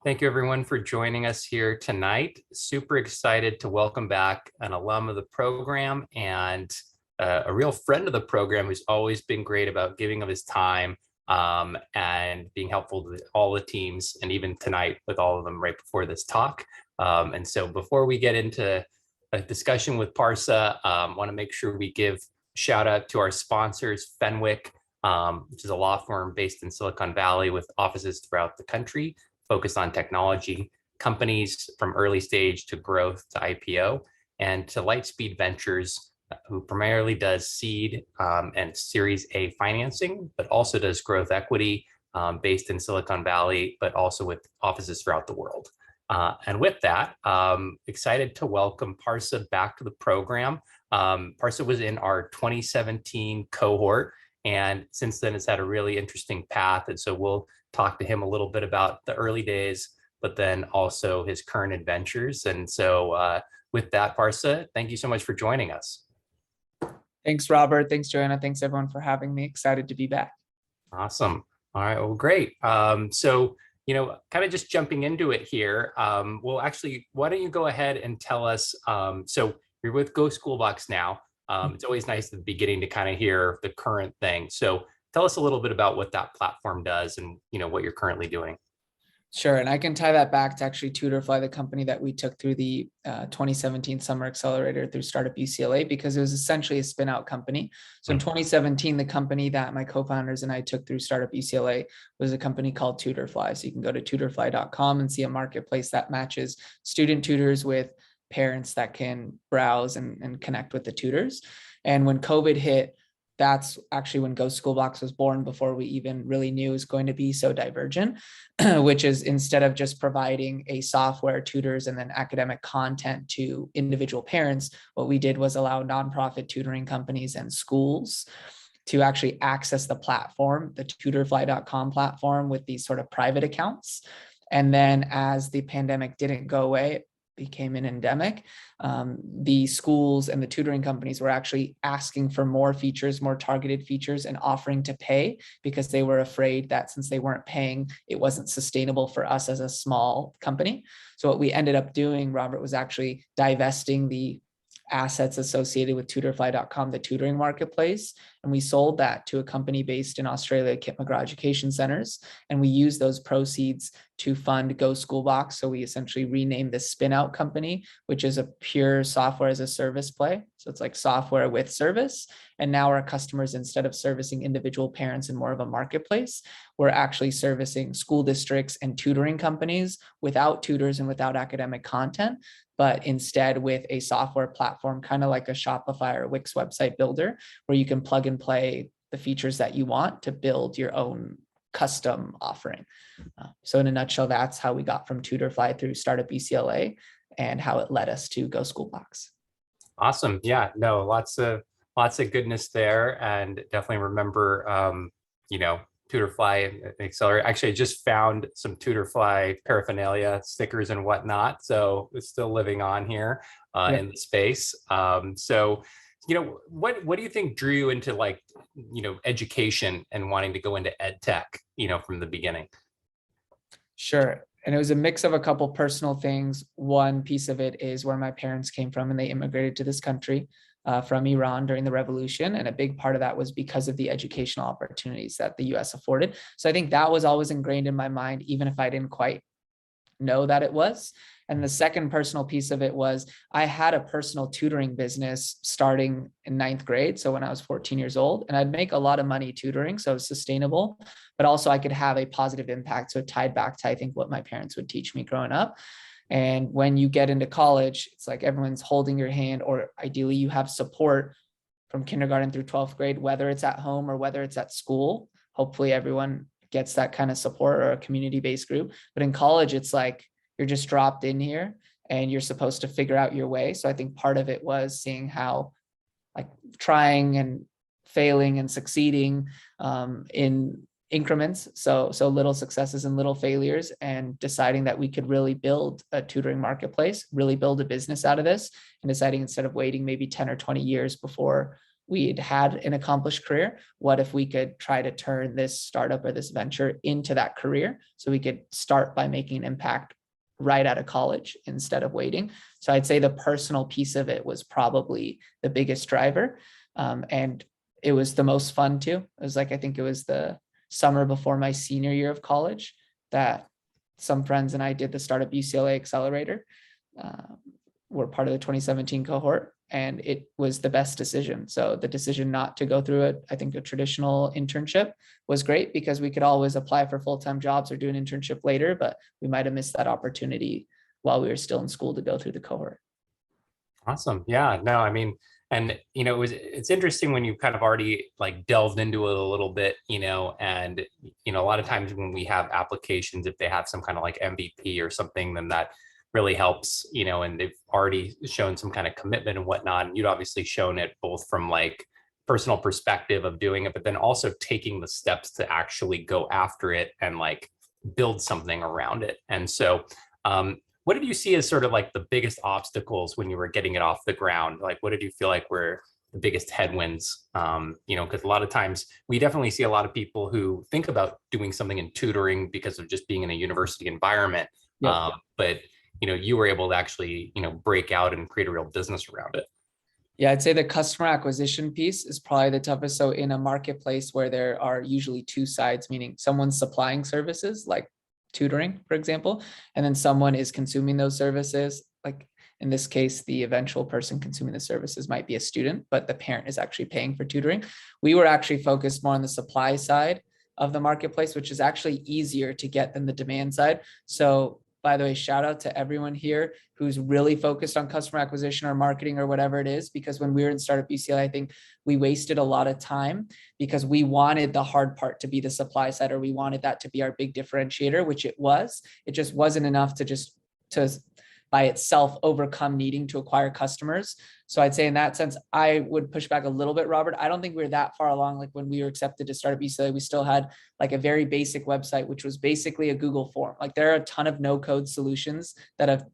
Thank you everyone for joining us here tonight. Super excited to welcome back an alum of the program and a real friend of the program who's always been great about giving of his time and being helpful to all the teams, and even tonight with all of them right before this talk. And so before we get into a discussion with Parsa, want to make sure we give a shout out to our sponsors, Fenwick, which is a law firm based in Silicon Valley with offices throughout the country, focused on technology companies from early stage to growth to IPO, and to Lightspeed Ventures, who primarily does seed and Series A financing, but also does growth equity based in Silicon Valley, but also with offices throughout the world. And with that, excited to welcome Parsa back to the program. Parsa was in our 2017 cohort, and since then it's had a really interesting path. And so we'll talk to him a little bit about the early days, but then also his current adventures. And so with that, Parsa, thank you so much for joining us. Thanks, Robert. Thanks, Joanna. Thanks, everyone, for having me. Excited to be back. Awesome. All right, well, great. So, kind of just jumping into it here. Well, actually, why don't you go ahead and tell us, so you're with GoSchoolBox now. It's always nice at the beginning to kind of hear the current thing. So tell us a little bit about what that platform does and what you're currently doing. Sure, and I can tie that back to actually Tutorfly, the company that we took through the 2017 Summer Accelerator through Startup UCLA, because it was essentially a spin-out company. So in 2017, the company that my co-founders and I took through Startup UCLA was a company called Tutorfly. So you can go to tutorfly.com and see a marketplace that matches student tutors with parents that can browse and connect with the tutors. And when COVID hit, that's actually when GoSchoolBox was born, before we even really knew it was going to be so divergent, which is instead of just providing a software, tutors, and then academic content to individual parents, what we did was allow nonprofit tutoring companies and schools to actually access the platform, the tutorfly.com platform, with these sort of private accounts. And then as the pandemic didn't go away, became an endemic, the schools and the tutoring companies were actually asking for more features, more targeted features, and offering to pay, because they were afraid that since they weren't paying, it wasn't sustainable for us as a small company. So what we ended up doing, Robert, was actually divesting the assets associated with tutorfly.com, the tutoring marketplace. And we sold that to a company based in Australia, Kit McGraw Education Centers. And we used those proceeds to fund GoSchoolBox. So we essentially renamed this spin-out company, which is a pure software as a service play. So it's like software with service. And now our customers, instead of servicing individual parents in more of a marketplace, we're actually servicing school districts and tutoring companies without tutors and without academic content, but instead with a software platform, kind of like a Shopify or Wix website builder, where you can plug and play the features that you want to build your own custom offering. So in a nutshell, that's how we got from Tutorfly through Startup UCLA and how it led us to GoSchoolBox. Awesome. Yeah, no, lots of goodness there, and definitely remember, Tutorfly Accelerator. Actually, I just found some Tutorfly paraphernalia, stickers and whatnot. So it's still living on here in the space. So, what do you think drew you into education and wanting to go into ed tech, from the beginning? Sure. And it was a mix of a couple personal things. One piece of it is where my parents came from, and they immigrated to this country from Iran during the revolution. And a big part of that was because of the educational opportunities that the US afforded. So I think that was always ingrained in my mind, even if I didn't quite know that it was. And the second personal piece of it was I had a personal tutoring business starting in 9th grade. So when I was 14 years old, and I'd make a lot of money tutoring, so it was sustainable, but also I could have a positive impact. So it tied back to, I think, what my parents would teach me growing up. And when you get into college, it's like everyone's holding your hand, or ideally you have support from kindergarten through 12th grade, whether it's at home or whether it's at school. Hopefully everyone gets that kind of support, or a community-based group. But in college, it's like you're just dropped in here and you're supposed to figure out your way. So I think part of it was seeing how trying and failing and succeeding in increments, so little successes and little failures, and deciding that we could really build a tutoring marketplace, really build a business out of this, and deciding instead of waiting maybe 10 or 20 years before we'd had an accomplished career. What if we could try to turn this startup or this venture into that career? So we could start by making an impact right out of college instead of waiting. So I'd say the personal piece of it was probably the biggest driver. And it was the most fun too. It was like, I think it was the summer before my senior year of college that some friends and I did the Startup UCLA Accelerator. We're part of the 2017 cohort, and it was the best decision. So the decision not to go through it, I think a traditional internship was great because we could always apply for full-time jobs or do an internship later, but we might have missed that opportunity while we were still in school to go through the cohort. Awesome. Yeah, no, I mean, and it's interesting when you kind of already like delved into it a little bit, and a lot of times when we have applications, if they have some kind of like MVP or something, then that really helps, and they've already shown some kind of commitment and whatnot. And you'd obviously shown it both from like personal perspective of doing it, but then also taking the steps to actually go after it and like build something around it. And so, what did you see as sort of like the biggest obstacles when you were getting it off the ground? Like, what did you feel like were the biggest headwinds? Because a lot of times we definitely see a lot of people who think about doing something in tutoring because of just being in a university environment. Yep. But you were able to actually, break out and create a real business around it. Yeah, I'd say the customer acquisition piece is probably the toughest. So in a marketplace where there are usually two sides, meaning someone's supplying services like tutoring, for example, and then someone is consuming those services. Like in this case, the eventual person consuming the services might be a student, but the parent is actually paying for tutoring. We were actually focused more on the supply side of the marketplace, which is actually easier to get than the demand side. So by the way, shout out to everyone here who's really focused on customer acquisition or marketing or whatever it is, because when we were in Startup UCLA, I think we wasted a lot of time because we wanted the hard part to be the supply side, or we wanted that to be our big differentiator, which it was. It just wasn't enough to by itself overcome needing to acquire customers. So I'd say in that sense, I would push back a little bit, Robert. I don't think we were that far along. Like when we were accepted to Startup UCLA, we still had like a very basic website, which was basically a Google form. Like there are a ton of no-code solutions that have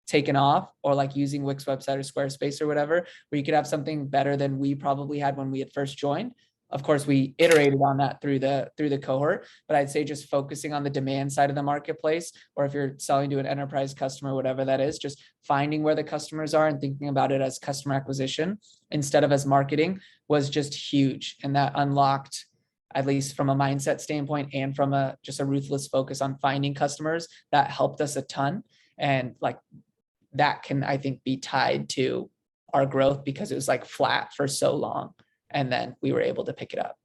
taken off, or like using Wix website or Squarespace or whatever, where you could have something better than we probably had when we had first joined. Of course, we iterated on that through the cohort, but I'd say just focusing on the demand side of the marketplace, or if you're selling to an enterprise customer, whatever that is, just finding where the customers are and thinking about it as customer acquisition instead of as marketing was just huge. And that unlocked, at least from a mindset standpoint and from just a ruthless focus on finding customers, that helped us a ton. And like that can, I think, be tied to our growth because it was like flat for so long. And then we were able to pick it up.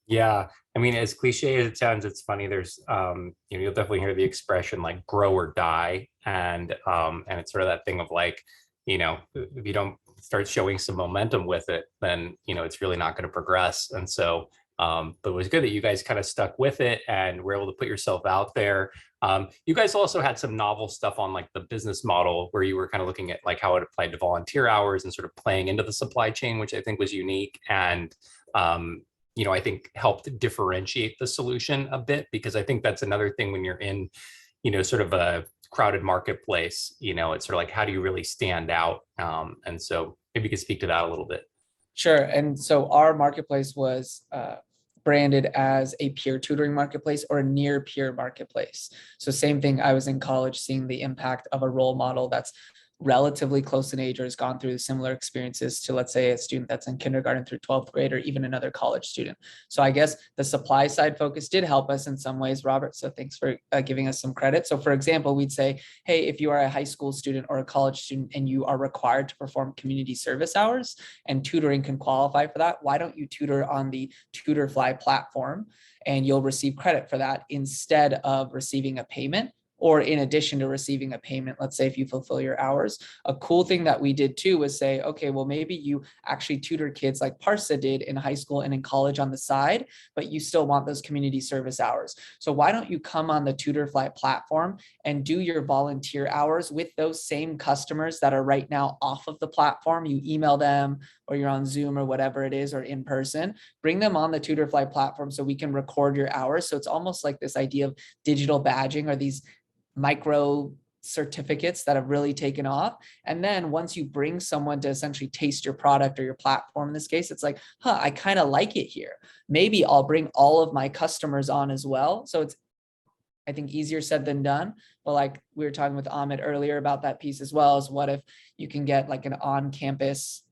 Yeah. I mean, as cliche as it sounds, it's funny. There's, you'll definitely hear the expression like grow or die. And it's sort of that thing of like, if you don't start showing some momentum with it, then, it's really not going to progress. And so, but it was good that you guys kind of stuck with it and were able to put yourself out there. You guys also had some novel stuff on like the business model where you were kind of looking at like how it applied to volunteer hours and sort of playing into the supply chain, which I think was unique. And, I think helped differentiate the solution a bit, because I think that's another thing when you're in, sort of a crowded marketplace, it's sort of like, how do you really stand out? And so maybe you could speak to that a little bit. Sure. And so our marketplace was branded as a peer tutoring marketplace or a near peer marketplace. So same thing, I was in college seeing the impact of a role model that's relatively close in age or has gone through similar experiences to, let's say, a student that's in kindergarten through 12th grade, or even another college student. So I guess the supply side focus did help us in some ways, Robert. So thanks for giving us some credit. So for example, we'd say, hey, if you are a high school student or a college student and you are required to perform community service hours and tutoring can qualify for that, why don't you tutor on the Tutorfly platform and you'll receive credit for that instead of receiving a payment? Or in addition to receiving a payment, let's say if you fulfill your hours. A cool thing that we did too was say, okay, well, maybe you actually tutor kids like Parsa did in high school and in college on the side, but you still want those community service hours. So why don't you come on the Tutorfly platform and do your volunteer hours with those same customers that are right now off of the platform? You email them, or you're on Zoom or whatever it is, or in person, bring them on the Tutorfly platform so we can record your hours. So it's almost like this idea of digital badging, or these micro certificates that have really taken off. And then once you bring someone to essentially taste your product or your platform, in this case, it's like, I kind of like it here. Maybe I'll bring all of my customers on as well. So it's, I think, easier said than done. But like we were talking with Amit earlier about that piece as well, is what if you can get like an on-campus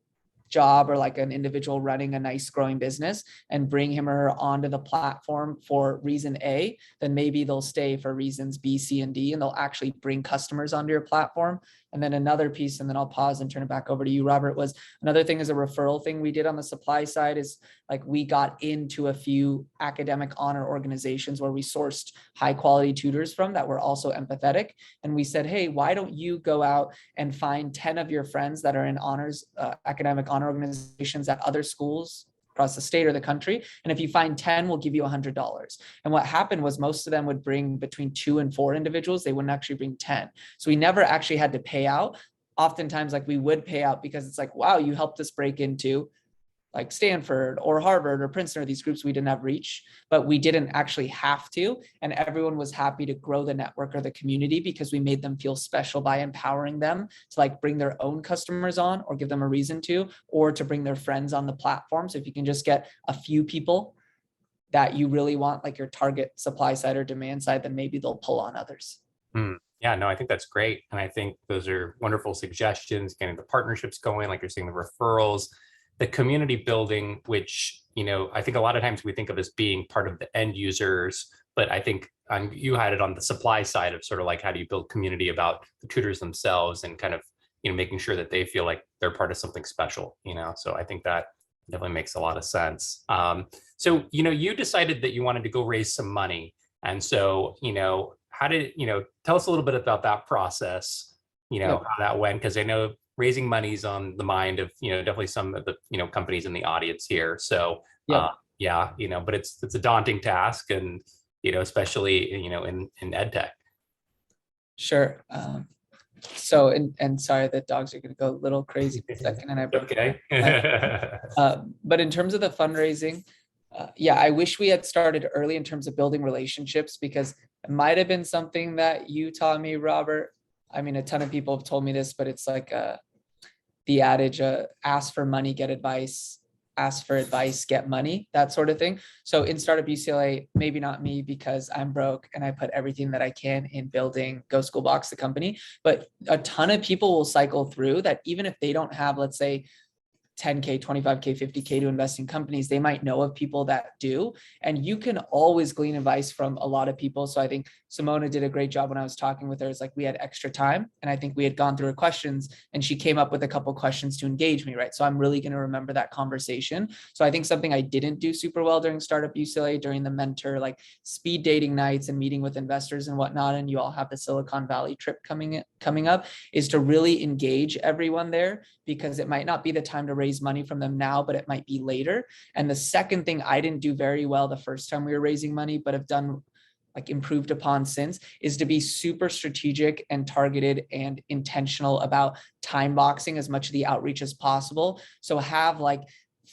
job or like an individual running a nice growing business and bring him or her onto the platform for reason A, then maybe they'll stay for reasons B, C, and D, and they'll actually bring customers onto your platform. And then another piece, and then I'll pause and turn it back over to you, Robert, was another thing is a referral thing we did on the supply side is like we got into a few academic honor organizations where we sourced high quality tutors from that were also empathetic. And we said, hey, why don't you go out and find 10 of your friends that are in honors, academic honor organizations at other schools across the state or the country. And if you find 10, we'll give you $100. And what happened was most of them would bring between 2 and 4 individuals. They wouldn't actually bring 10. So we never actually had to pay out. Oftentimes, like we would pay out because it's like, wow, you helped us break into like Stanford or Harvard or Princeton or these groups we didn't have reach, but we didn't actually have to. And everyone was happy to grow the network or the community because we made them feel special by empowering them to like bring their own customers on or give them a reason to, or to bring their friends on the platform. So if you can just get a few people that you really want, like your target supply side or demand side, then maybe they'll pull on others. Yeah, no, I think that's great. And I think those are wonderful suggestions, getting the partnerships going, like you're saying, the referrals, the community building, which, I think a lot of times we think of as being part of the end users, but I think you had it on the supply side of sort of like, how do you build community about the tutors themselves and kind of, making sure that they feel like they're part of something special, so I think that definitely makes a lot of sense. So, you decided that you wanted to go raise some money. And so, how did, tell us a little bit about that process, Yep. how that went, because I know raising money's on the mind of, definitely some of the, companies in the audience here. So, Yep. yeah, but it's a daunting task, and, especially, in ed tech. Sure. So, and sorry, the dogs are going to go a little crazy for a second, and I broke Okay. but in terms of the fundraising, yeah, I wish we had started early in terms of building relationships, because it might have been something that you taught me, Robert. I mean, a ton of people have told me this, but it's like the adage, ask for money, get advice, ask for advice, get money, that sort of thing. So in Startup UCLA, maybe not me because I'm broke and I put everything that I can in building GoSchoolBox, the company, but a ton of people will cycle through that even if they don't have, let's say, 10K, 25K, 50K to invest in companies, they might know of people that do. And you can always glean advice from a lot of people. So I think Simona did a great job when I was talking with her. It's like we had extra time. And I think we had gone through her questions and she came up with a couple questions to engage me, right? So I'm really going to remember that conversation. So I think something I didn't do super well during Startup UCLA, during the mentor, like speed dating nights and meeting with investors and whatnot, and you all have the Silicon Valley trip coming up, is to really engage everyone there, because it might not be the time to raise money from them now, but it might be later. And the second thing I didn't do very well the first time we were raising money, but have done like improved upon since, is to be super strategic and targeted and intentional about time boxing as much of the outreach as possible. So have like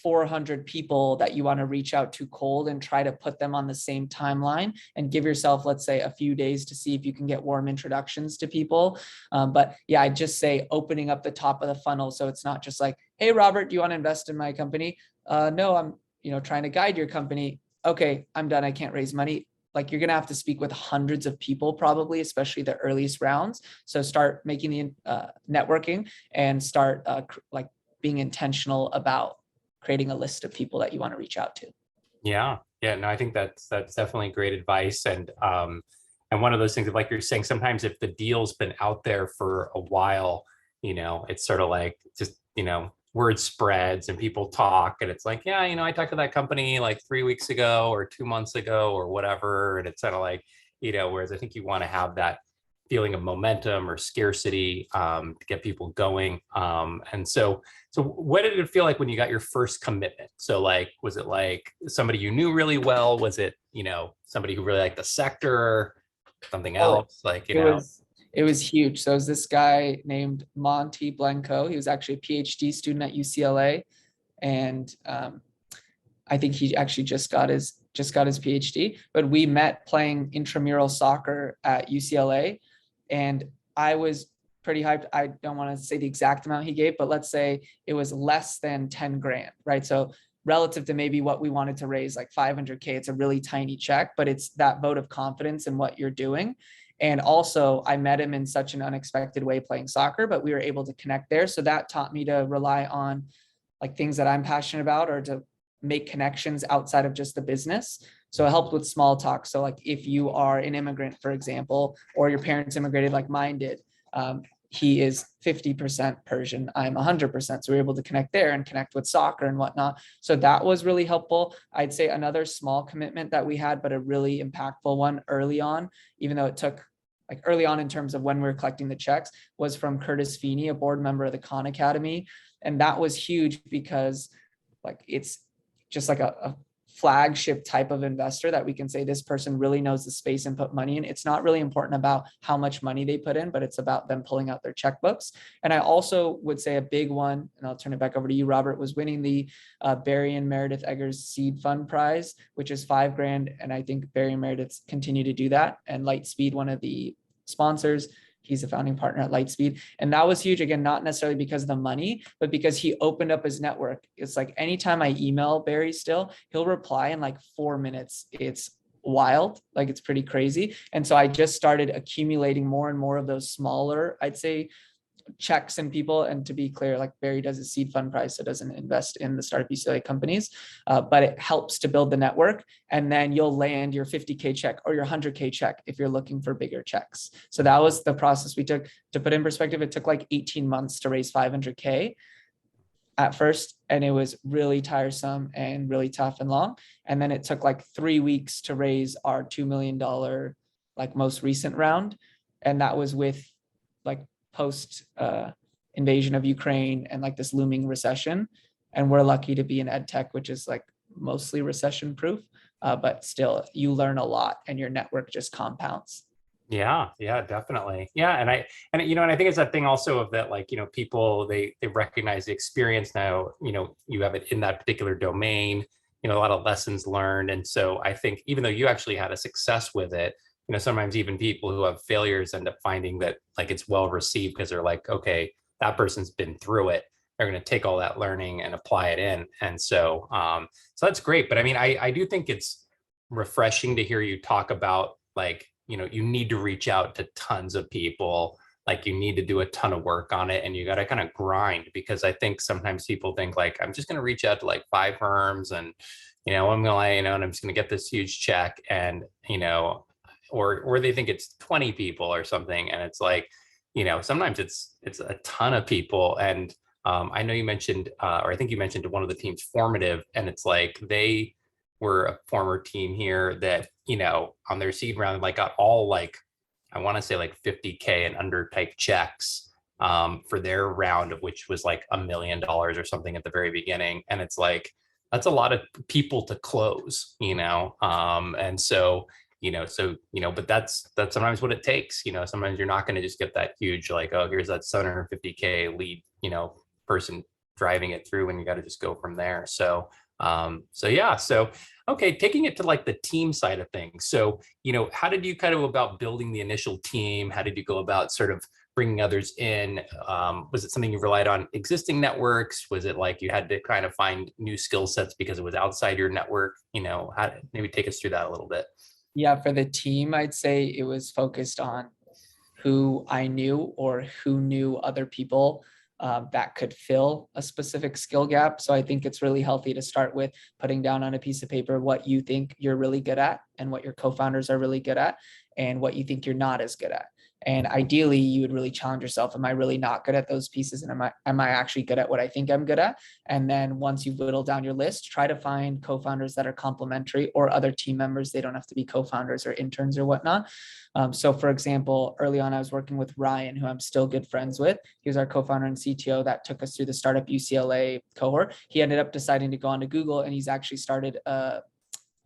400 people that you want to reach out to cold and try to put them on the same timeline, and give yourself, let's say, a few days to see if you can get warm introductions to people. But yeah, I just say opening up the top of the funnel. So it's not just like, hey, Robert, do you want to invest in my company? No, I'm, trying to guide your company. Okay, I'm done. I can't raise money. Like you're going to have to speak with hundreds of people, probably, especially the earliest rounds. So start making the networking and start like being intentional about creating a list of people that you want to reach out to. Yeah. No, I think that's definitely great advice. And one of those things, like you're saying, sometimes if the deal's been out there for a while, it's sort of like just, word spreads and people talk, and it's like, yeah, I talked to that company like 3 weeks ago or 2 months ago or whatever. And it's kind of like, whereas I think you want to have that feeling of momentum or scarcity to get people going. And so what did it feel like when you got your first commitment? So like, was it like somebody you knew really well? Was it, somebody who really liked the sector, something else? Like, It was huge. So it was this guy named Monty Blanco. He was actually a PhD student at UCLA. And I think he actually just got his PhD, but we met playing intramural soccer at UCLA. And I was pretty hyped. I don't want to say the exact amount he gave, but let's say it was less than 10 grand, right? So relative to maybe what we wanted to raise, like 500K, it's a really tiny check, but it's that vote of confidence in what you're doing. And also I met him in such an unexpected way playing soccer, but we were able to connect there. So that taught me to rely on like things that I'm passionate about, or to make connections outside of just the business. So it helped with small talk. So like if you are an immigrant, for example, or your parents immigrated like mine did, he is 50% Persian, I'm 100%. So we're able to connect there and connect with soccer and whatnot. So that was really helpful. I'd say another small commitment that we had, but a really impactful one early on, even though it took like early on in terms of when we were collecting the checks, was from Curtis Feeney, a board member of the Khan Academy. And that was huge because like it's just like a flagship type of investor that we can say this person really knows the space and put money in. It's not really important about how much money they put in, but it's about them pulling out their checkbooks. And I also would say a big one, and I'll turn it back over to you, Robert, was winning the Barry and Meredith Eggers Seed Fund Prize, which is $5 grand. And I think Barry and Meredith continue to do that. And Lightspeed, one of the sponsors, he's a founding partner at Lightspeed. And that was huge. Again, not necessarily because of the money, but because he opened up his network. It's like anytime I email Barry still, he'll reply in like 4 minutes. It's wild. Like it's pretty crazy. And so I just started accumulating more and more of those smaller, I'd say, checks and people. And to be clear, like Barry does a seed fund price, so doesn't invest in the Startup UCLA companies, but it helps to build the network. And then you'll land your 50K check or your 100K check if you're looking for bigger checks. So that was the process we took. To put in perspective, it took like 18 months to raise 500K at first, and it was really tiresome and really tough and long. And then it took like 3 weeks to raise our $2 million like most recent round, and that was with like post invasion of Ukraine and like this looming recession. And we're lucky to be in ed tech, which is like mostly recession proof, but still you learn a lot and your network just compounds. Yeah, definitely. Yeah. And I think it's that thing also of that, like, people, they recognize the experience now, you have it in that particular domain, a lot of lessons learned. And so I think even though you actually had a success with it, sometimes even people who have failures end up finding that like it's well received because they're like, okay, that person's been through it. They're going to take all that learning and apply it in. And so, so that's great. But I mean, I do think it's refreshing to hear you talk about like, you need to reach out to tons of people, like you need to do a ton of work on it and you got to kind of grind, because I think sometimes people think like, I'm just going to reach out to like 5 firms and, I'm going to, and I'm just going to get this huge check and, or they think it's 20 people or something. And it's like, sometimes it's a ton of people. And I know you mentioned, or I think you mentioned to one of the teams Formative, and it's like they were a former team here that, on their seed round, like got all like, I want to say like 50K and under type checks for their round, of which was like $1 million or something at the very beginning. And it's like, that's a lot of people to close, and so, but that's sometimes what it takes. Sometimes you're not going to just get that huge, like, oh, here's that 750K lead, person driving it through, and you got to just go from there. So, okay, taking it to like the team side of things. So, how did you kind of about building the initial team? How did you go about sort of bringing others in? Was it something you relied on existing networks? Was it like you had to kind of find new skill sets because it was outside your network? Maybe take us through that a little bit. Yeah, for the team, I'd say it was focused on who I knew or who knew other people that could fill a specific skill gap. So I think it's really healthy to start with putting down on a piece of paper what you think you're really good at and what your co-founders are really good at and what you think you're not as good at. And ideally, you would really challenge yourself. Am I really not good at those pieces? And am I actually good at what I think I'm good at? And then once you whittle down your list, try to find co-founders that are complementary or other team members. They don't have to be co-founders or interns or whatnot. So for example, early on, I was working with Ryan, who I'm still good friends with. He was our co-founder and CTO that took us through the Startup UCLA cohort. He ended up deciding to go on to Google, and he's actually started a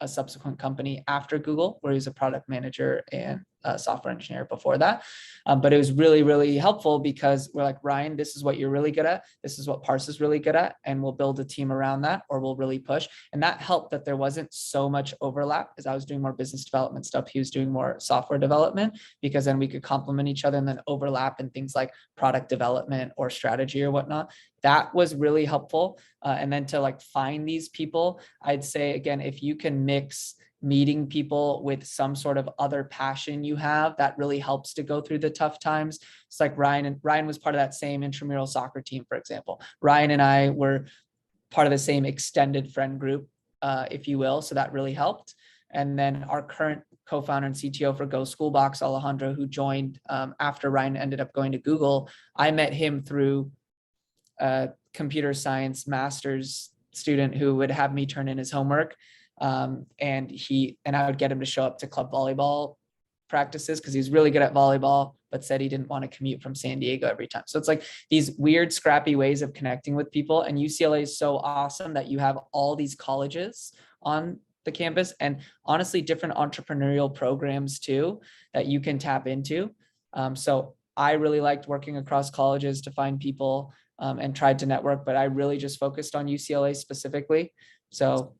subsequent company after Google, where he's a product manager and software engineer before that. But it was really, really helpful because we're like, Ryan, this is what you're really good at. This is what Parsa is really good at. And we'll build a team around that, or we'll really push. And that helped that there wasn't so much overlap, as I was doing more business development stuff. He was doing more software development, because then we could complement each other and then overlap in things like product development or strategy or whatnot. That was really helpful. And then to like find these people, I'd say, again, if you can mix meeting people with some sort of other passion you have, that really helps to go through the tough times. It's like Ryan was part of that same intramural soccer team, for example. Ryan and I were part of the same extended friend group, if you will. So that really helped. And then our current co-founder and CTO for GoSchoolBox, Alejandro, who joined after Ryan ended up going to Google, I met him through a computer science master's student who would have me turn in his homework. And I would get him to show up to club volleyball practices because he's really good at volleyball, but said he didn't want to commute from San Diego every time. So it's like these weird, scrappy ways of connecting with people. And UCLA is so awesome that you have all these colleges on the campus, and honestly, different entrepreneurial programs too that you can tap into. So I really liked working across colleges to find people and tried to network, but I really just focused on UCLA specifically. So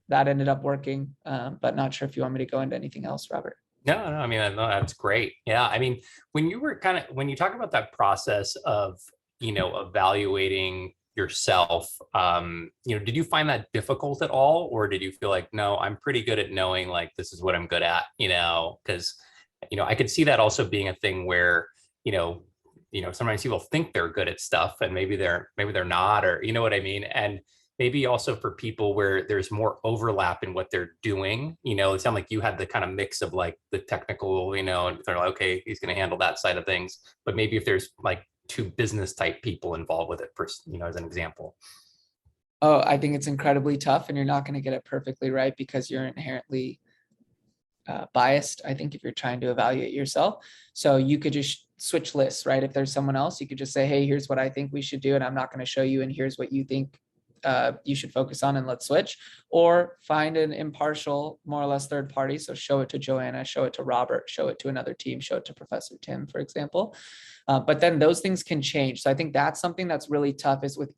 that ended up working, but not sure if you want me to go into anything else, Robert. No, I mean, no, that's great. Yeah, I mean, when you talk about that process of, evaluating yourself, did you find that difficult at all? Or did you feel like, no, I'm pretty good at knowing like, this is what I'm good at, because, I could see that also being a thing where, sometimes people think they're good at stuff and maybe they're not, or, you know what I mean? And maybe also for people where there's more overlap in what they're doing, it sounded like you had the kind of mix of like the technical, and they're like, okay, he's going to handle that side of things. But maybe if there's like two business type people involved with it, as an example. Oh, I think it's incredibly tough, and you're not going to get it perfectly right because you're inherently biased, I think, if you're trying to evaluate yourself. So you could just switch lists, right? If there's someone else, you could just say, hey, here's what I think we should do, and I'm not going to show you, and here's what you think you should focus on, and let's switch. Or find an impartial, more or less third party. So show it to Joanna, show it to Robert, show it to another team, show it to Professor Tim, for example. But then those things can change. So I think that's something that's really tough, is with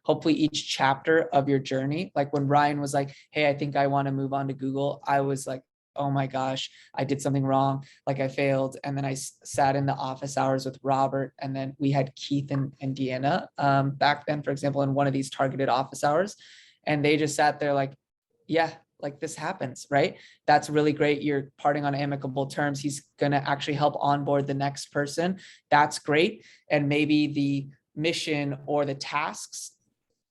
hopefully each chapter of your journey. Like when Ryan was like, hey, I think I want to move on to Google, I was like, oh my gosh, I did something wrong. Like I failed. And then I sat in the office hours with Robert. And then we had Keith and Deanna back then, for example, in one of these targeted office hours. And they just sat there like, yeah, like this happens, right? That's really great. You're parting on amicable terms. He's going to actually help onboard the next person. That's great. And maybe the mission or the tasks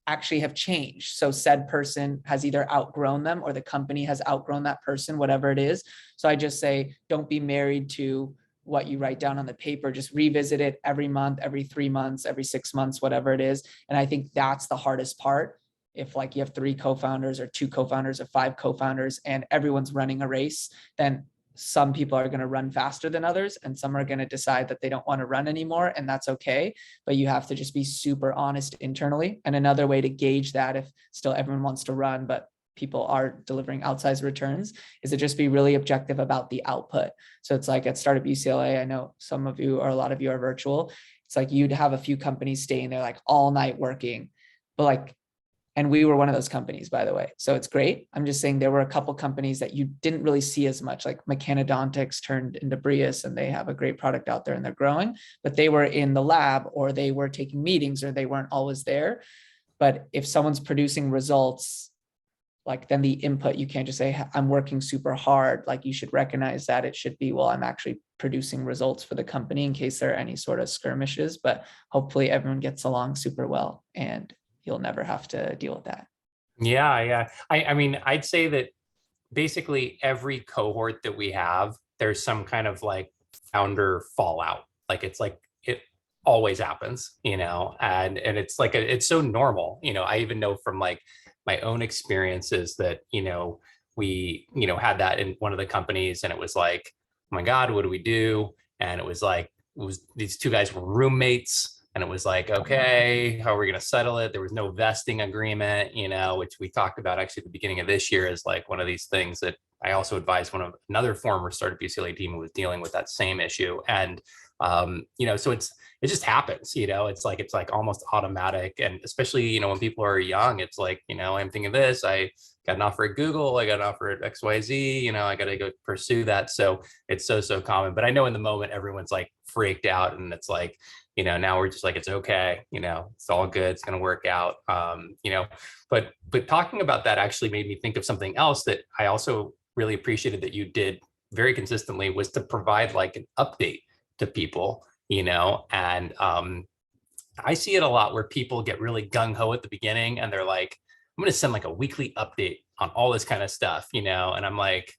actually have changed. So said person has either outgrown them or the company has outgrown that person, whatever it is. So I just say, don't be married to what you write down on the paper. Just revisit it every month, every 3 months, every 6 months, whatever it is. And I think that's the hardest part. If like you have 3 co-founders or 2 co-founders or 5 co-founders and everyone's running a race, then some people are going to run faster than others, and some are going to decide that they don't want to run anymore, and that's okay. But you have to just be super honest internally. And another way to gauge that, if still everyone wants to run, but people are delivering outsized returns, is to just be really objective about the output. So it's like at Startup UCLA, I know some of you or a lot of you are virtual. It's like you'd have a few companies staying there like all night working, but like, and we were one of those companies, by the way. So it's great. I'm just saying there were a couple companies that you didn't really see as much, like Mechanodontics turned into Brius, and they have a great product out there and they're growing, but they were in the lab or they were taking meetings or they weren't always there. But if someone's producing results, like then the input, you can't just say, I'm working super hard. Like you should recognize that it should be, well, I'm actually producing results for the company in case there are any sort of skirmishes, but hopefully everyone gets along super well and you'll never have to deal with that. Yeah. I mean, I'd say that basically every cohort that we have, there's some kind of like founder fallout. Like it's like it always happens, and it's like it's so normal. I even know from like my own experiences that we had that in one of the companies, and it was like, oh my God, what do we do? And it was like these 2 guys were roommates. And it was like, okay, how are we going to settle it? There was no vesting agreement, which we talked about actually at the beginning of this year is like one of these things that I also advised another former Startup UCLA team who was dealing with that same issue. And, so it just happens, it's like almost automatic. And especially, when people are young, it's like, I'm thinking this, I got an offer at Google, I got an offer at XYZ, I got to go pursue that. So it's so common, but I know in the moment, everyone's like freaked out and it's like, now we're just like, it's okay, it's all good, it's going to work out. But talking about that actually made me think of something else that I also really appreciated that you did very consistently was to provide like an update to people, and I see it a lot where people get really gung-ho at the beginning and they're like, I'm going to send like a weekly update on all this kind of stuff, and I'm like,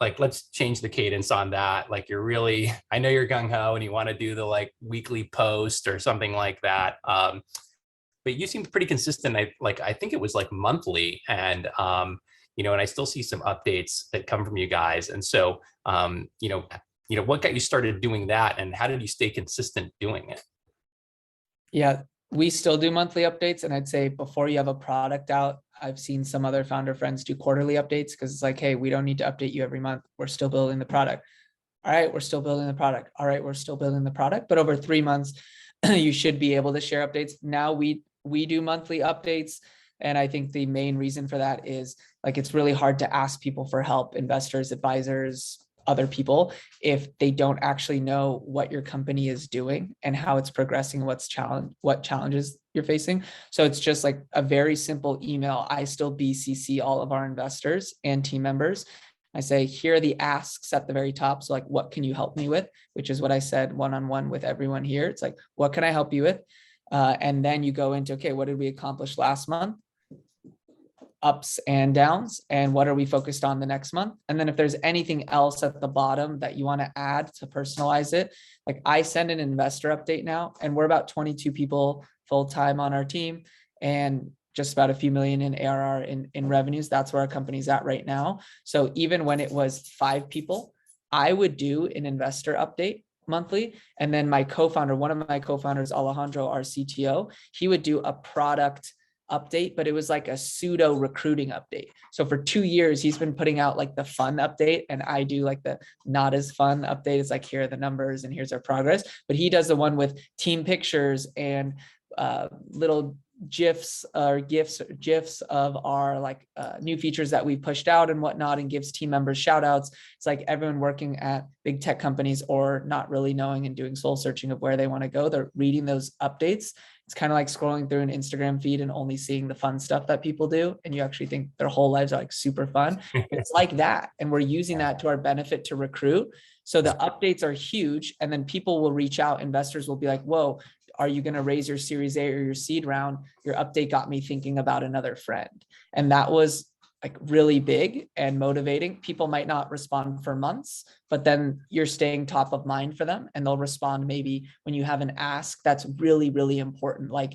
like, let's change the cadence on that. Like, I know you're gung-ho and you want to do the like weekly post or something like that. But you seemed pretty consistent. I think it was like monthly, and and I still see some updates that come from you guys. And so, what got you started doing that, and how did you stay consistent doing it? Yeah, we still do monthly updates. And I'd say before you have a product out, I've seen some other founder friends do quarterly updates because it's like, hey, we don't need to update you every month. We're still building the product. All right, we're still building the product. All right, we're still building the product. But over 3 months, you should be able to share updates. Now we do monthly updates. And I think the main reason for that is like, it's really hard to ask people for help, investors, advisors, other people, if they don't actually know what your company is doing and how it's progressing, what challenges you're facing. So it's just like a very simple email. I still BCC all of our investors and team members. I say, here are the asks at the very top. So like, what can you help me with? Which is what I said one-on-one with everyone here. It's like, what can I help you with? And then you go into, okay, what did we accomplish last month? Ups and downs, and what are we focused on the next month? And then if there's anything else at the bottom that you want to add to personalize it, like I send an investor update now, and we're about 22 people full-time on our team and just about a few million in ARR in revenues. That's where our company's at right now. So even when it was 5 people, I would do an investor update monthly. And then my co-founder, one of my co-founders, Alejandro, our CTO, he would do a product update, but it was like a pseudo recruiting update. So for 2 years, he's been putting out like the fun update, and I do like the not as fun update. It's like, here are the numbers and here's our progress. But he does the one with team pictures and little GIFs or GIFs of our like new features that we pushed out and whatnot, and gives team members shout outs. It's like everyone working at big tech companies or not really knowing and doing soul searching of where they want to go. They're reading those updates. It's kind of like scrolling through an Instagram feed and only seeing the fun stuff that people do. And you actually think their whole lives are like super fun. It's like that. And we're using that to our benefit to recruit. So the updates are huge. And then people will reach out. Investors will be like, whoa, are you going to raise your Series A or your seed round? Your update got me thinking about another friend. And that was like really big and motivating. People might not respond for months, but then you're staying top of mind for them, and they'll respond maybe when you have an ask that's really, really important. Like,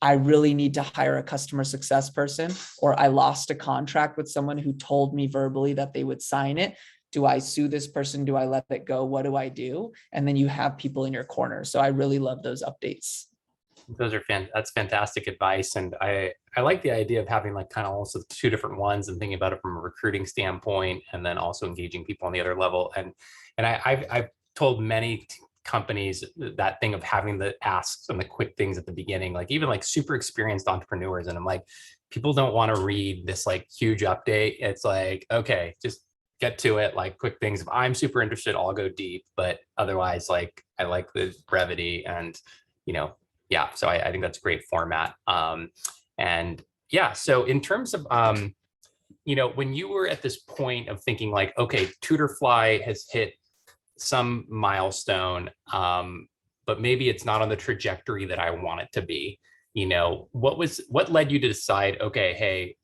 I really need to hire a customer success person, or I lost a contract with someone who told me verbally that they would sign it. Do I sue this person? Do I let it go? What do I do? And then you have people in your corner. So I really love those updates. That's fantastic advice. And I like the idea of having like kind of also 2 different ones and thinking about it from a recruiting standpoint, and then also engaging people on the other level. And I've told many companies that thing of having the asks and the quick things at the beginning, like even like super experienced entrepreneurs. And I'm like, people don't want to read this like huge update. It's like, okay, just get to it, like quick things. If I'm super interested, I'll go deep, but otherwise, like, I like the brevity and, yeah, so I think that's a great format. And yeah, so in terms of, when you were at this point of thinking like, okay, Tutorfly has hit some milestone, but maybe it's not on the trajectory that I want it to be, what led you to decide, okay, hey,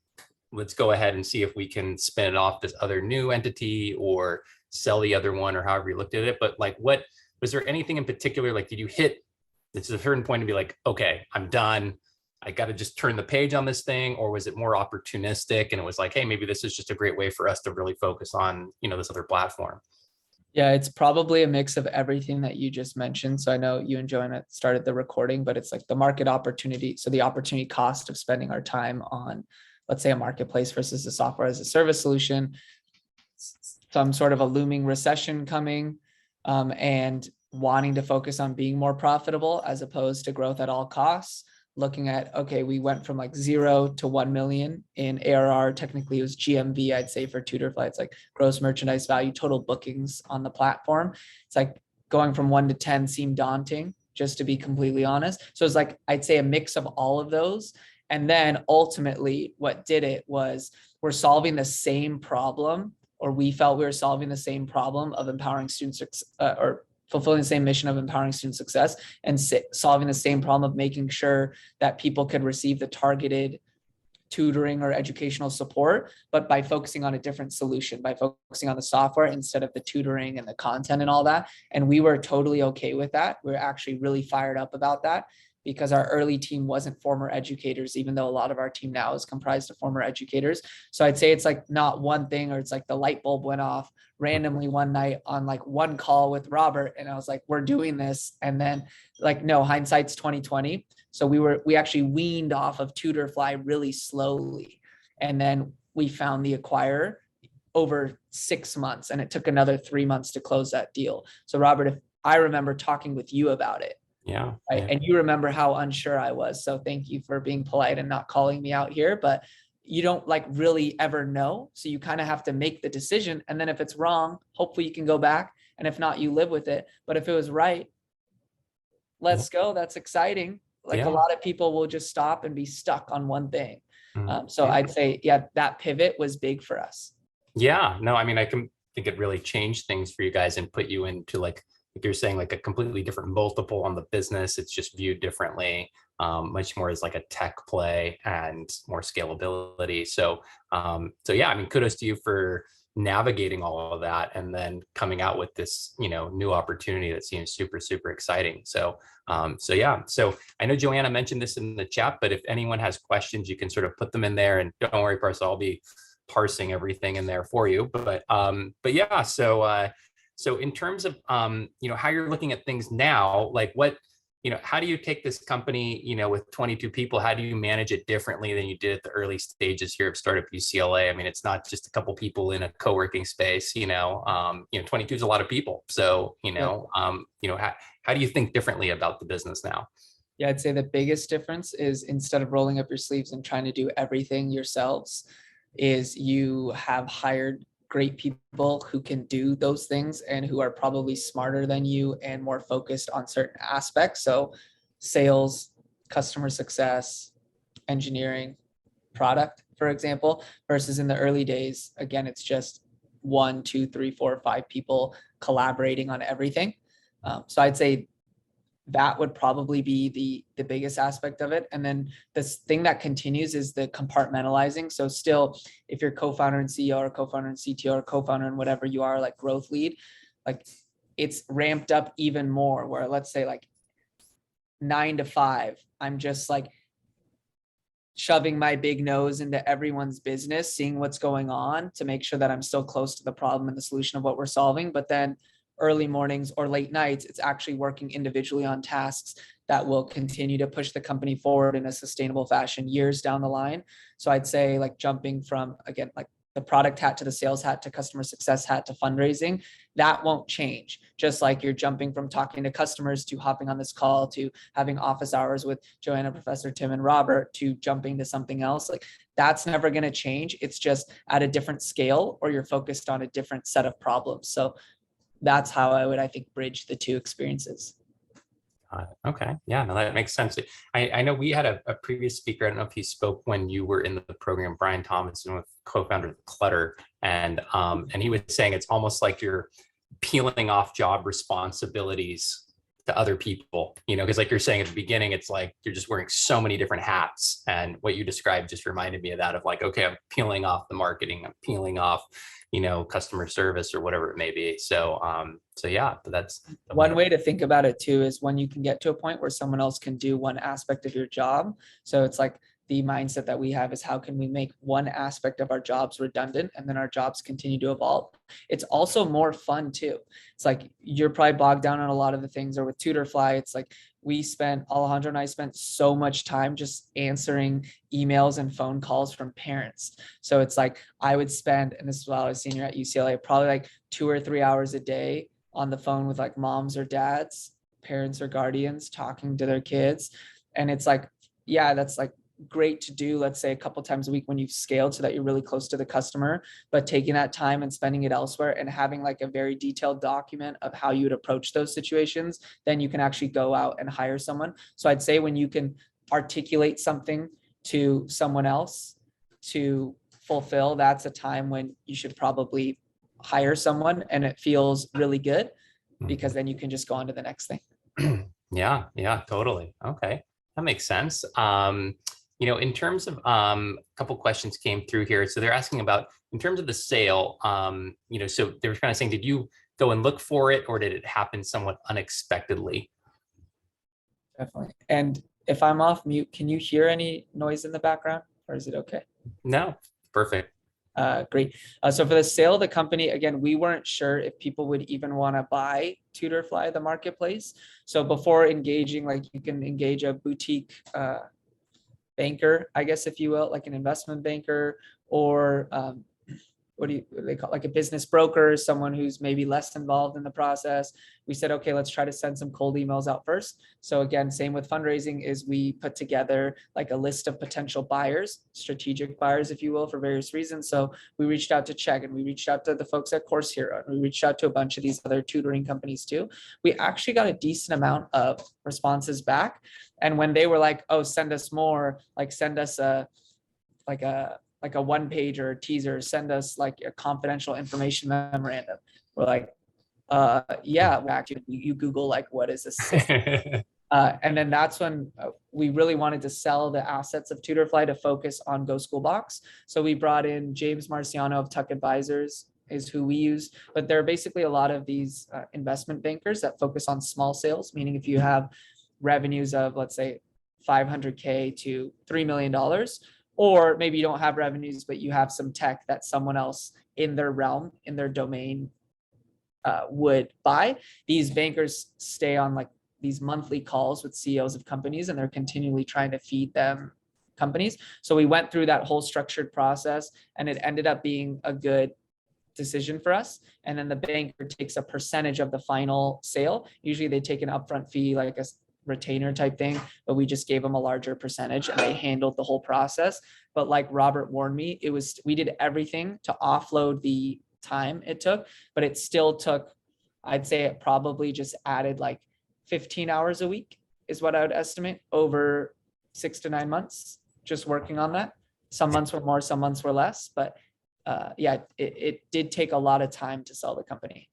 let's go ahead and see if we can spin it off this other new entity or sell the other one, or however you looked at it. But like, what was there anything in particular? Like, did you hit this is a certain point to be like, okay, I'm done, I got to just turn the page on this thing? Or was it more opportunistic and it was like, hey, maybe this is just a great way for us to really focus on, this other platform? Yeah, it's probably a mix of everything that you just mentioned. So I know you and Joanna started the recording, but it's like the market opportunity. So the opportunity cost of spending our time on, let's say, a marketplace versus a software as a service solution, some sort of a looming recession coming, and wanting to focus on being more profitable as opposed to growth at all costs. Looking at, okay, we went from like 0 to 1 million in ARR. Technically, it was GMV, I'd say, for Tutorfly. It's like gross merchandise value, total bookings on the platform. It's like going from 1 to 10 seemed daunting, just to be completely honest. So it's like, I'd say a mix of all of those. And then ultimately, what did it was we're solving the same problem, or we felt we were solving the same problem of empowering students, or fulfilling the same mission of empowering student success, and solving the same problem of making sure that people could receive the targeted tutoring or educational support, but by focusing on a different solution, by focusing on the software instead of the tutoring and the content and all that. And we were totally okay with that. We were actually really fired up about that, because our early team wasn't former educators, even though a lot of our team now is comprised of former educators. So I'd say it's like not one thing, or it's like the light bulb went off randomly one night on like one call with Robert, and I was like, we're doing this. And then like, no, hindsight's 2020. So we actually weaned off of Tutorfly really slowly. And then we found the acquirer over 6 months, and it took another 3 months to close that deal. So Robert, if I remember talking with you about it, Yeah. right? Yeah. And you remember how unsure I was. So thank you for being polite and not calling me out here, but you don't like really ever know. So you kind of have to make the decision. And then if it's wrong, hopefully you can go back. And if not, you live with it. But if it was right, let's go. That's exciting. Like a Yeah. lot of people will just stop and be stuck on one thing. So Yeah. I'd say, yeah, that pivot was big for us. Yeah, no, I mean, I can think it really changed things for you guys and put you into like you're saying, like a completely different multiple on the business. It's just viewed differently, much more as like a tech play and more scalability. So yeah, I mean, kudos to you for navigating all of that and then coming out with this, new opportunity that seems super, super exciting. So yeah, so I know Joanna mentioned this in the chat, but if anyone has questions, you can sort of put them in there, and don't worry, Parsa, I'll be parsing everything in there for you. But yeah, so in terms of how you're looking at things now, like how do you take this company, with 22 people, how do you manage it differently than you did at the early stages here of Startup UCLA? I mean, it's not just a couple people in a co-working space, 22 is a lot of people. So, how do you think differently about the business now? Yeah, I'd say the biggest difference is, instead of rolling up your sleeves and trying to do everything yourselves, is you have hired great people who can do those things and who are probably smarter than you and more focused on certain aspects. So sales, customer success, engineering, product, for example, versus in the early days, again, it's just 1, 2, 3, 4, 5 people collaborating on everything. So I'd say that would probably be the biggest aspect of it. And then this thing that continues is the compartmentalizing. So still, if you're co-founder and CEO, or co-founder and CTO, or co-founder and whatever you are, like growth lead, like it's ramped up even more, where let's say like 9 to 5, I'm just like shoving my big nose into everyone's business, seeing what's going on to make sure that I'm still close to the problem and the solution of what we're solving. But then early mornings or late nights, it's actually working individually on tasks that will continue to push the company forward in a sustainable fashion years down the line. So I'd say, like, jumping from, again, like the product hat to the sales hat to customer success hat to fundraising, that won't change. Just like you're jumping from talking to customers to hopping on this call to having office hours with Joanna, Professor Tim, and Robert, to jumping to something else, like that's never going to change. It's just at a different scale, or you're focused on a different set of problems. So that's how I think, bridge the two experiences. Okay. Yeah, no, that makes sense. I know we had a previous speaker. I don't know if he spoke when you were in the program, Brian Thomason, with co-founder of Clutter. And he was saying it's almost like you're peeling off job responsibilities to other people, because like you're saying at the beginning, it's like you're just wearing so many different hats. And what you described just reminded me of that, of like, okay, I'm peeling off the marketing, I'm peeling off, customer service or whatever it may be. So yeah, but that's one way to think about it too, is when you can get to a point where someone else can do one aspect of your job. So it's like the mindset that we have is how can we make one aspect of our jobs redundant and then our jobs continue to evolve. It's also more fun too. It's like you're probably bogged down on a lot of the things, or with Tutorfly, it's like Alejandro and I spent so much time just answering emails and phone calls from parents. So it's like I would spend, and this is while I was senior at UCLA, probably like 2 or 3 hours a day on the phone with like moms or dads, parents or guardians, talking to their kids. And it's like, yeah, that's like great to do, let's say a couple times a week when you've scaled so that you're really close to the customer, but taking that time and spending it elsewhere and having like a very detailed document of how you would approach those situations, then you can actually go out and hire someone. So I'd say when you can articulate something to someone else to fulfill, that's a time when you should probably hire someone, and it feels really good because then you can just go on to the next thing. Yeah, totally. Okay, that makes sense. In terms of a couple questions came through here. So they're asking about, in terms of the sale, so they were kind of saying, did you go and look for it, or did it happen somewhat unexpectedly? Definitely. And if I'm off mute, can you hear any noise in the background, or is it okay? No, perfect. Great. So for the sale of the company, again, we weren't sure if people would even want to buy Tutorfly, the marketplace. So before engaging, like you can engage a boutique banker, I guess, if you will, like an investment banker, or what do they call, like a business broker, someone who's maybe less involved in the process. We said, okay, let's try to send some cold emails out first. So again, same with fundraising, is we put together like a list of potential buyers, strategic buyers, if you will, for various reasons. So we reached out to Chegg, and we reached out to the folks at Course Hero, and we reached out to a bunch of these other tutoring companies too. We actually got a decent amount of responses back. And when they were like, oh, send us more, like send us a one page or a teaser, send us like a confidential information memorandum, we're like, yeah, actually, you Google like, what is this system? And then that's when we really wanted to sell the assets of Tutorfly to focus on GoSchoolBox. So we brought in James Marciano of Tuck Advisors, is who we use, but there are basically a lot of these investment bankers that focus on small sales, meaning if you have revenues of, let's say, $500K to $3 million, or maybe you don't have revenues, but you have some tech that someone else in their realm, in their domain, would buy. These bankers stay on like these monthly calls with CEOs of companies, and they're continually trying to feed them companies. So we went through that whole structured process, and it ended up being a good decision for us. And then the banker takes a percentage of the final sale. Usually they take an upfront fee, like a retainer type thing, but we just gave them a larger percentage, and they handled the whole process. But like Robert warned me, we did everything to offload the time it took, but it still took, I'd say it probably just added like 15 hours a week is what I would estimate, over 6 to 9 months just working on that. Some months were more, some months were less, but yeah, it did take a lot of time to sell the company.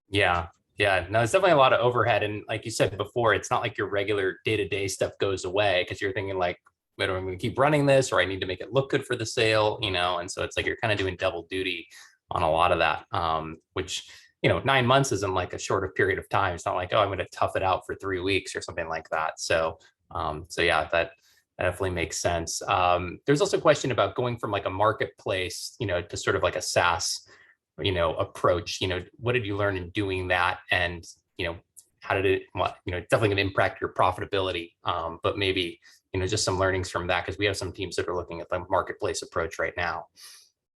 Yeah, no, it's definitely a lot of overhead. And like you said before, it's not like your regular day-to-day stuff goes away, because you're thinking like, whether I'm going to keep running this, or I need to make it look good for the sale, and so it's like you're kind of doing double duty on a lot of that, which, 9 months isn't like a shorter period of time. It's not like, oh, I'm going to tough it out for 3 weeks or something like that. So yeah, that definitely makes sense. There's also a question about going from like a marketplace, to sort of like a SaaS, approach. What did you learn in doing that? And, how did it, definitely going to impact your profitability, but maybe, just some learnings from that, because we have some teams that are looking at the marketplace approach right now.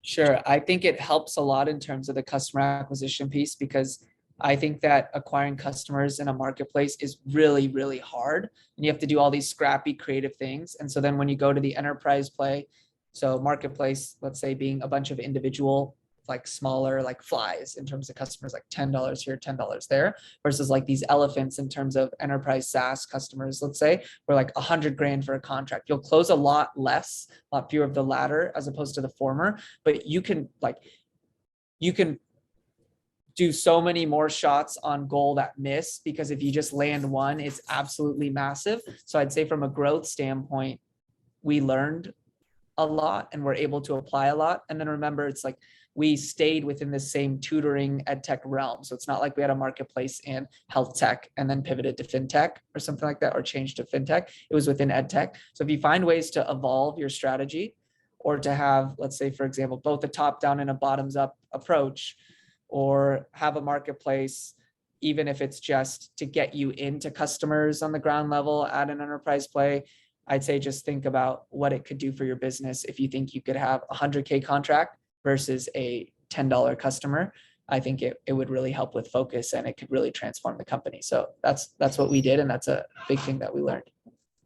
Sure. I think it helps a lot in terms of the customer acquisition piece, because I think that acquiring customers in a marketplace is really, really hard. And you have to do all these scrappy creative things. And so then when you go to the enterprise play, so marketplace, let's say being a bunch of individual, like smaller, like flies in terms of customers, like $10 here, $10 there, versus like these elephants in terms of enterprise SaaS customers, let's say, we're like 100 grand for a contract. You'll close a lot less, a lot fewer of the latter as opposed to the former, but you can do so many more shots on goal that miss, because if you just land one, it's absolutely massive. So I'd say from a growth standpoint, we learned a lot and we're able to apply a lot. And then remember, it's like we stayed within the same tutoring ed tech realm. So it's not like we had a marketplace in health tech and then pivoted to fintech or something like that, or changed to fintech. It was within ed tech. So if you find ways to evolve your strategy, or to have, let's say, for example, both a top down and a bottoms up approach, or have a marketplace, even if it's just to get you into customers on the ground level at an enterprise play, I'd say just think about what it could do for your business. If you think you could have a 100K contract versus a $10 customer, I think it would really help with focus, and it could really transform the company. So that's what we did. And that's a big thing that we learned.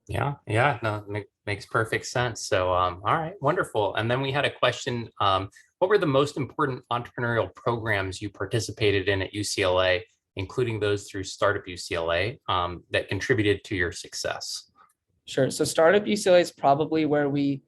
Yeah, no, makes perfect sense. So, all right, wonderful. And then we had a question, what were the most important entrepreneurial programs you participated in at UCLA, including those through Startup UCLA, that contributed to your success? Sure. So Startup UCLA is probably where we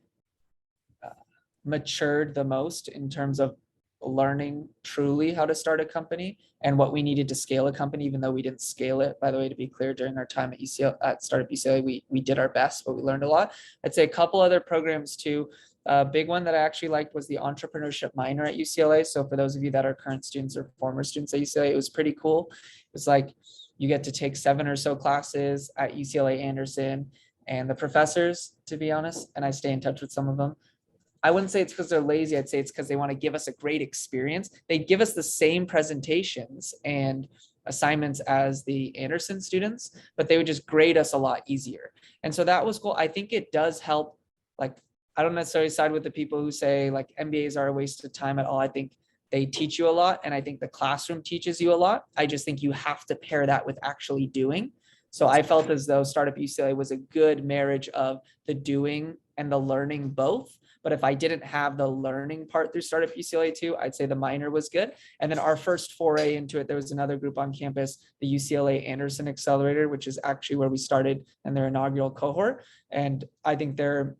matured the most in terms of learning truly how to start a company and what we needed to scale a company, even though we didn't scale it, by the way, to be clear, during our time at UCLA, at Startup UCLA, we did our best, but we learned a lot. I'd say a couple other programs too. A big one that I actually liked was the entrepreneurship minor at UCLA. So for those of you that are current students or former students at UCLA, it was pretty cool. It's like you get to take 7 or so classes at UCLA Anderson, and the professors, to be honest, and I stay in touch with some of them, I wouldn't say it's because they're lazy. I'd say it's because they want to give us a great experience. They give us the same presentations and assignments as the Anderson students, but they would just grade us a lot easier. And so that was cool. I think it does help. Like, I don't necessarily side with the people who say like MBAs are a waste of time at all. I think they teach you a lot, and I think the classroom teaches you a lot. I just think you have to pair that with actually doing. So I felt as though Startup UCLA was a good marriage of the doing and the learning both. But if I didn't have the learning part through Startup UCLA too, I'd say the minor was good. And then our first foray into it, there was another group on campus, the UCLA Anderson Accelerator, which is actually where we started in their inaugural cohort. And I think they're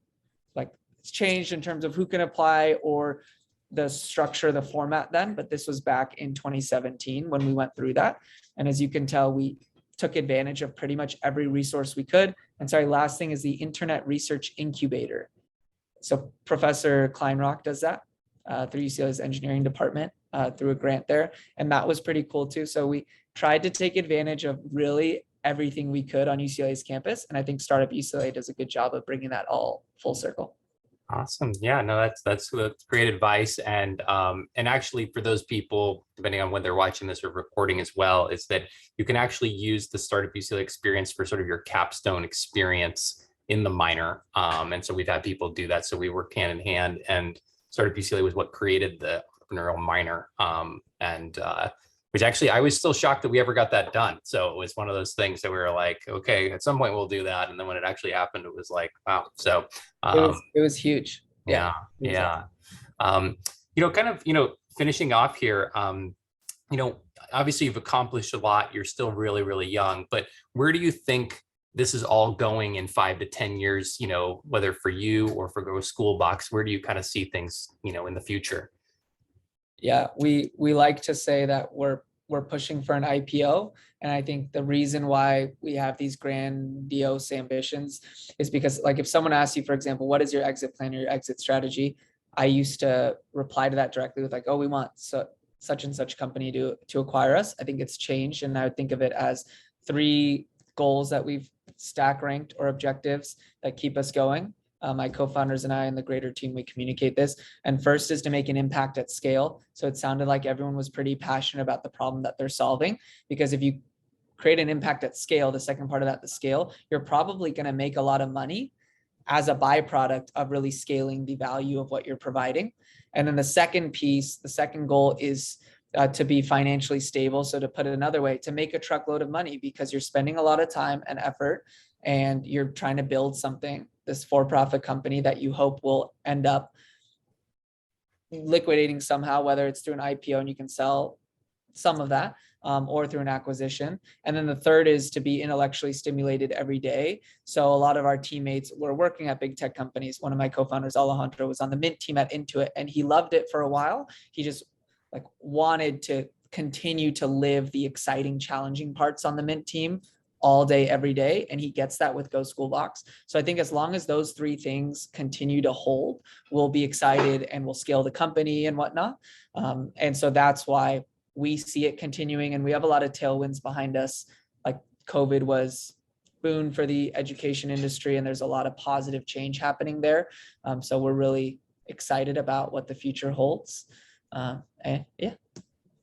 like, it's changed in terms of who can apply or the structure, the format then, but this was back in 2017 when we went through that. And as you can tell, we took advantage of pretty much every resource we could. And sorry, last thing is the Internet Research Incubator. So Professor Kleinrock does that through UCLA's engineering department through a grant there. And that was pretty cool too. So we tried to take advantage of really everything we could on UCLA's campus. And I think Startup UCLA does a good job of bringing that all full circle. Awesome. Yeah, no, that's great advice. And actually for those people, depending on when they're watching this or recording as well, is that you can actually use the Startup UCLA experience for sort of your capstone experience in the minor. And so we've had people do that. So we work hand in hand, and Startup UCLA was what created the entrepreneurial minor. Which actually, I was still shocked that we ever got that done. So it was one of those things that we were like, okay, at some point we'll do that. And then when it actually happened, it was like, wow. So it was huge. Yeah. Finishing off here, obviously you've accomplished a lot. You're still really, really young, but where do you think this is all going in 5 to 10 years, whether for you or for GoSchoolBox? Where do you kind of see things, in the future? Yeah, we like to say that we're pushing for an IPO. And I think the reason why we have these grandiose ambitions is because, like, if someone asks you, for example, what is your exit plan or your exit strategy? I used to reply to that directly with like, oh, we want such and such company to acquire us. I think it's changed. And I would think of it as 3 goals that we've stack ranked, or objectives that keep us going. My co-founders and I and the greater team, we communicate this. And first is to make an impact at scale. So it sounded like everyone was pretty passionate about the problem that they're solving, because if you create an impact at scale, the second part of that, the scale, you're probably going to make a lot of money as a byproduct of really scaling the value of what you're providing. And then the second piece, the second goal is to be financially stable. So to put it another way, to make a truckload of money, because you're spending a lot of time and effort and you're trying to build something, this for-profit company that you hope will end up liquidating somehow, whether it's through an IPO and you can sell some of that, or through an acquisition. And then the third is to be intellectually stimulated every day. So a lot of our teammates were working at big tech companies. One of my co-founders, Alejandro, was on the Mint team at Intuit, and he loved it for a while. He just wanted to continue to live the exciting, challenging parts on the Mint team all day, every day. And he gets that with GoSchoolBox. So I think as long as those three things continue to hold, we'll be excited and we'll scale the company and whatnot. And so that's why we see it continuing. And we have a lot of tailwinds behind us. Like COVID was boon for the education industry, and there's a lot of positive change happening there. So we're really excited about what the future holds. And yeah.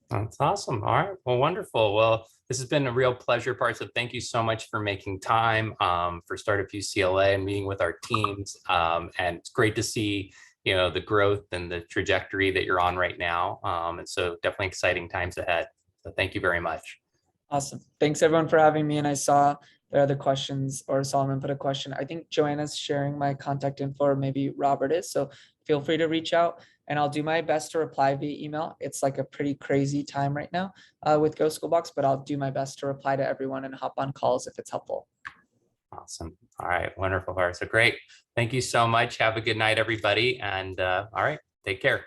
That's awesome. All right. Well, wonderful. Well, this has been a real pleasure, Parsa. Thank you so much for making time for Startup UCLA and meeting with our teams. And it's great to see, the growth and the trajectory that you're on right now. And so definitely exciting times ahead. So thank you very much. Awesome. Thanks everyone for having me. And I saw there are other questions, or Solomon put a question. I think Joanna's sharing my contact info, or maybe Robert is. So feel free to reach out and I'll do my best to reply via email. It's like a pretty crazy time right now with GoSchoolBox, but I'll do my best to reply to everyone and hop on calls if it's helpful. Awesome. All right. Wonderful. So great. Thank you so much. Have a good night, everybody. And all right. Take care.